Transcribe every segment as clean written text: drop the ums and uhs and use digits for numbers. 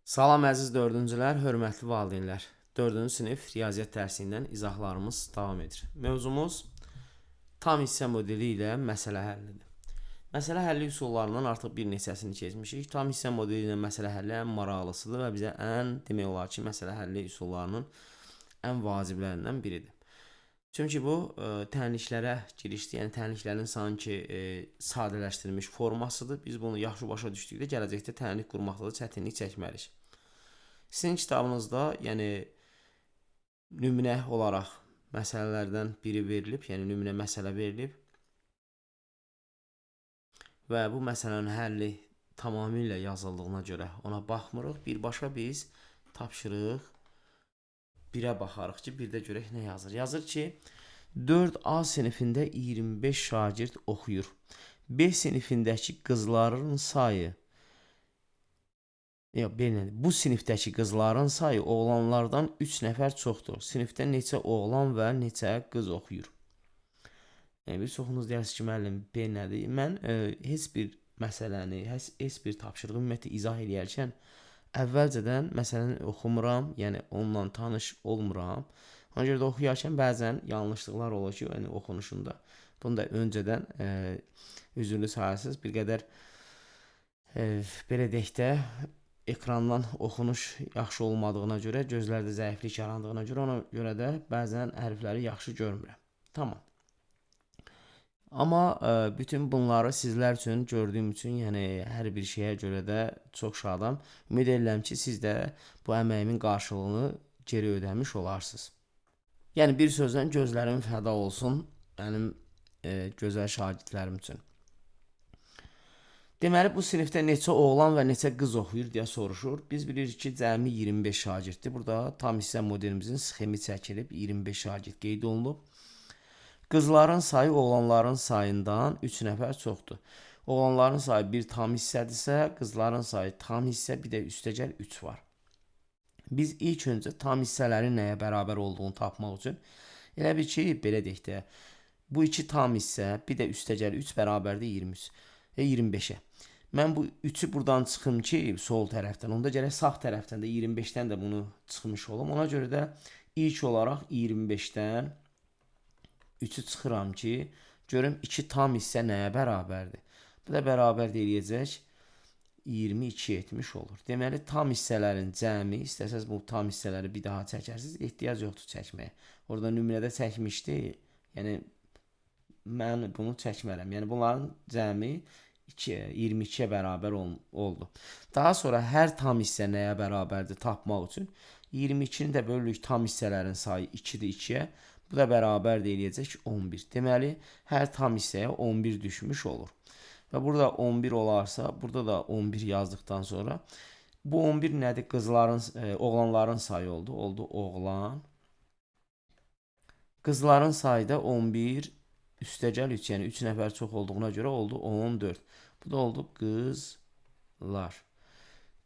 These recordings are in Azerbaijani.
Salam əziz dördüncülər, hörmətli valideynlər. 4-cü sinif riyaziyyat dərsindən izahlarımız davam edir. Mövzumuz tam hissə modeli ilə məsələ həllidir. Məsələ həlli üsullarından artıq bir neçəsini keçmişik. Tam hissə modeli ilə məsələ həlli ən maraqlısıdır və bizə demək olar ki, məsələ həlli üsullarının ən vaciblərindən biridir. Çünki bu tənliklərə girişdir, yəni tənliklərin sanki sadələşdirilmiş formasıdır. Biz bunu yaxşı başa düşdükdə gələcəkdə tənlik qurmaqda da çətinlik çəkmərik. Sizin kitabınızda, yəni nümunə olaraq məsələlərdən biri verilib, yəni nümunə məsələ verilib və bu məsələnin həlli tamamilə yazıldığına görə ona baxmırıq. Birbaşa biz tapşırıq 1-ə baxarıq ki, bir də görək nə yazır. Yazır ki, 4A sinifində 25 şagird oxuyur. B sinifindəki qızların sayı bu sinifdəki qızların sayı oğlanlardan 3 nəfər çoxdur. Sinifdə neçə oğlan və neçə qız oxuyur? Bir çoxunuz deyirsiniz ki, müəllim, B nədir? Mən heç bir məsələni, heç bir tapşırığı ümumiyyətlə izah edərkən əvvəlcədən məsələni oxumuram, yəni onunla tanış olmuram. Ona görə də oxuyarkən bəzən yanlışlıqlar olur ki, yəni oxunuşunda. Bunu da öncədən üzrlü sayırsınız. Bir qədər belə deyək də ekrandan oxunuş yaxşı olmadığına görə, gözlərdə zəiflik yarandığına görə, ona görə də bəzən hərfləri yaxşı görmürəm. Tamam. Amma bütün bunları sizlər üçün gördüyüm üçün, yəni hər bir şeyə görə də çox şadam. Ümid edirəm ki, siz də bu əməyimin qarşılığını geri ödəmiş olarsınız. Yəni bir sözlə gözlərim fəda olsun mənim gözəl şagirdlərim üçün. Deməli, bu sinifdə neçə oğlan və neçə qız oxuyur deyə soruşur. Biz bilirik ki, cəmi 25 şagirddir. Burada tam hissə modelimizin sxemi çəkilib, 25 şagird qeyd olunub. Qızların sayı oğlanların sayından 3 nəfər çoxdur. Oğlanların sayı bir tam hissədirsə, qızların sayı tam hissə, bir də üstəgəl 3 var. Biz ilk öncə tam hissələrin nəyə bərabər olduğunu tapmaq üçün elə bir ki, belə deyək də, bu iki tam hissə, bir də üstəgəl 3 bərabərdir 23 və 25-ə. Mən bu 3-ü buradan çıxım ki, sol tərəfdən, onda gərək sağ tərəfdən də 25-dən də bunu çıxmış olum. Ona görə də ilk olaraq 25-dən 3-ü çıxıram ki, görüm 2 tam hissə nəyə bərabərdir. Bu da bərabər deyəcək 22 etmiş olur. Deməli, tam hissələrin cəmi, istəsəz bu tam hissələri bir daha çəkərsiniz, ehtiyac yoxdur çəkməyə. Orada nümunədə çəkmişdi, yəni mən bunu çəkmərəm. Yəni bunların cəmi 22-yə bərabər oldu. Daha sonra hər tam hissə nəyə bərabərdir tapmaq üçün 22-ni də bölürük tam hissələrin sayı 2-dir 2-yə. Bu da bərabər deyiləcək 11. Deməli, hər tam hissəyə 11 düşmüş olur. Və burada 11 olarsa, burada da 11 yazdıqdan sonra bu 11 nədir? Qızların, oğlanların sayı oldu. Oldu oğlan. Qızların sayı da 11 üstəgəl 3, yəni 3 nəfər çox olduğuna görə oldu 14. Bu da oldu qızlar.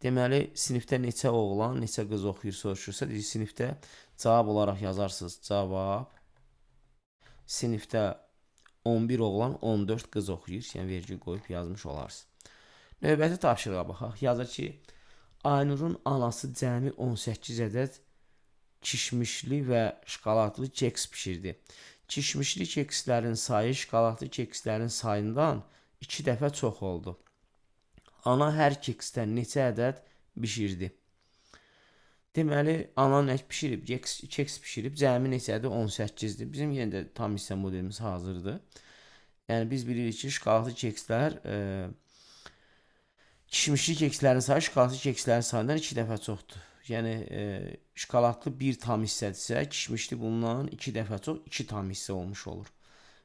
Deməli, sinifdə neçə oğlan, neçə qız oxuyur soruşursa, sinifdə cavab olaraq yazarsınız. Cavab sinifdə 11 oğlan, 14 qız oxuyur. Yəni vergül qoyub yazmış olarsınız. Növbəti tapşırığa baxaq. Yazır ki, Aynurun anası cəmi 18 ədəd kişmişli və şokoladlı keks bişirdi. Kişmişli kekslərin sayı şokoladlı kekslərin sayından 2 dəfə çox oldu. Ana hər keksdən neçə ədəd bişirdi? Deməli, ana nə bişirib? Keks bişirib. Cəmi neçədir? 18-dir. Bizim yenə də tam hissə modelimiz hazırdır. Yəni biz bilirik ki, şokoladlı kekslər kişmişli kekslərin sayı şokoladlı kekslərin sayından 2 dəfə çoxdur. Yəni şokoladlı bir tam hissədirsə, kişmişli bundan 2 dəfə çox 2 tam hissə olmuş olur.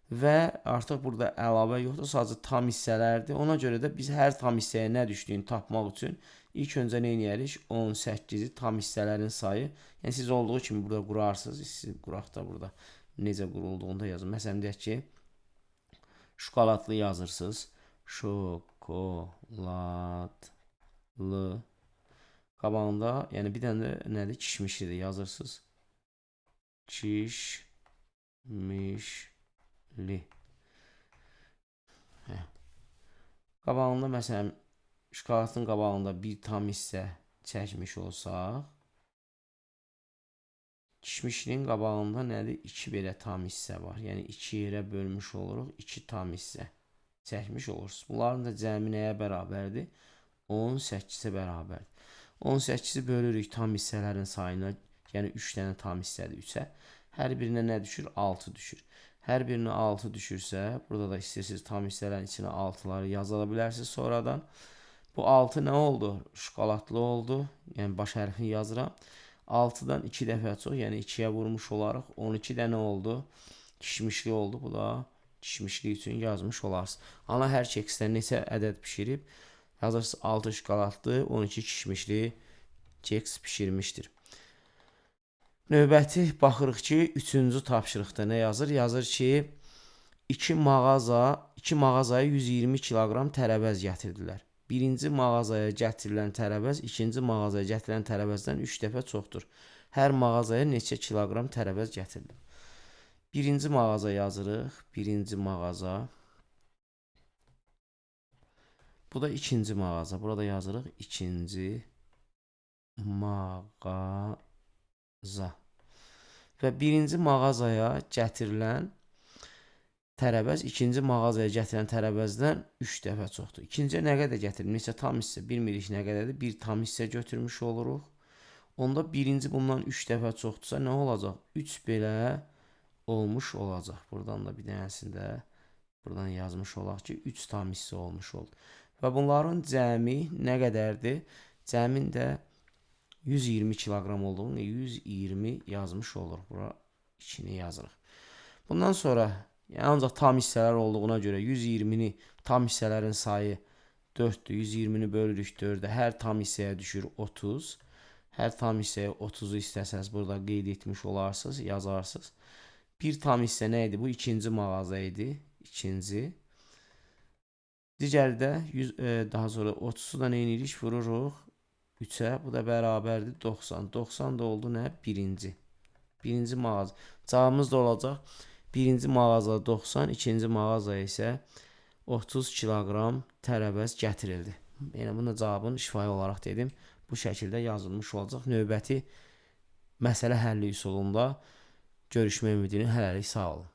Və artıq burada əlavə yoxdur, sadəcə tam hissələrdir. Ona görə də biz hər tam hissəyə nə düşdüyünü tapmaq üçün ilk öncə nə edirik? 18-i tam hissələrin sayı. Yəni siz olduğu kimi burada qurarsınız. Siz quraq da burada necə qurulduğunu da yazın. Məsələn deyək ki, şokoladlı yazırsınız. Şokoladlı. Qabağında, yəni bir dənə də nədir? Kişmişlidir yazırsınız. Kişmişli. Qabağında məsələn şokoladın qabağında bir tam hissə çəkmiş olsaq, kişmişliyin qabağında nədir? 2 belə tam hissə var. Yəni 2 yerə bölmüş oluruq, 2 tam hissə çəkmiş oluruz. Bunların da cəmi nəyə bərabərdir? 18-ə bərabərdir. 18-i bölürük tam hissələrin sayına, yəni 3 dənə tam hissədir 3-ə. Hər birinə nə düşür? 6 düşür. Hər birinə 6 düşürsə, burada da istəyirsiniz tam hissələrin içinə 6'ları yaza bilərsiniz sonradan. Bu 6 nə oldu? Şokoladlı oldu. Yəni baş hərfini yazıram. 6-dan 2 dəfə çox, yəni 2-yə vurmuş olaraq 12 dənə oldu. Kişmişli oldu. Bu da kişmişli üçün yazmış olarsınız. Ana hər keksdən neçə ədəd pişirib? Yazırsınız 6 şokoladlı, 12 kişmişli keks pişirmişdir. Növbəti baxırıq ki, 3-cü tapşırıqda nə yazır? Yazır ki, 2 mağazaya 120 kiloqram tərəvəz gətirdilər. Birinci mağazaya gətirilən tərəvəz ikinci mağazaya gətirilən tərəvəzdən 3 dəfə çoxdur. Hər mağazaya neçə kiloqram tərəvəz gətirilib? Birinci mağaza yazırıq. Birinci mağaza. Bu da ikinci mağaza. Burada yazırıq ikinci mağaza. Və birinci mağazaya gətirilən tərəvəz ikinci mağazaya gətirilən tərəvəzdən 3 dəfə çoxdur. İkinciyə nə qədər gətirilib? Neçə tam hissə? Bilmirik nə qədərdir. Bir tam hissə götürmüş oluruq. Onda birinci bundan 3 dəfə çoxdursa nə olacaq? 3 belə olmuş olacaq. Buradan da bir dənəsini də buradan yazmış olaq ki, 3 tam hissə olmuş oldu. Və bunların cəmi nə qədərdir? Cəmin də 120 kiloqram olduğunu 120 yazmış oluruq. Bura 2-ni yazırıq. Bundan sonra ancaq tam hissələr olduğuna görə 120-ni tam hissələrin sayı 4'dür. 120'ni bölürük 4'ə. Hər tam hissəyə düşür 30. Hər tam hissəyə 30'u istəsəz burada qeyd etmiş olarsınız, yazarsınız. Bir tam hissə nə idi? Bu ikinci mağaza idi. İkinci. Digəri də daha sonra 30'u da nə edirik? Vururuq 3'ə. Bu da bərabərdir 90. 90 da oldu nə? Birinci. Birinci mağaza. Cavabımız da olacaq. Birinci mağazada 90, ikinci mağazaya isə 30 kiloqram tərəvəz gətirildi. Yəni bunun cavabını şifahi olaraq dedim. Bu şəkildə yazılmış olacaq. Növbəti məsələ həlli üsulunda görüşmək ümidini hələlik sağ olun.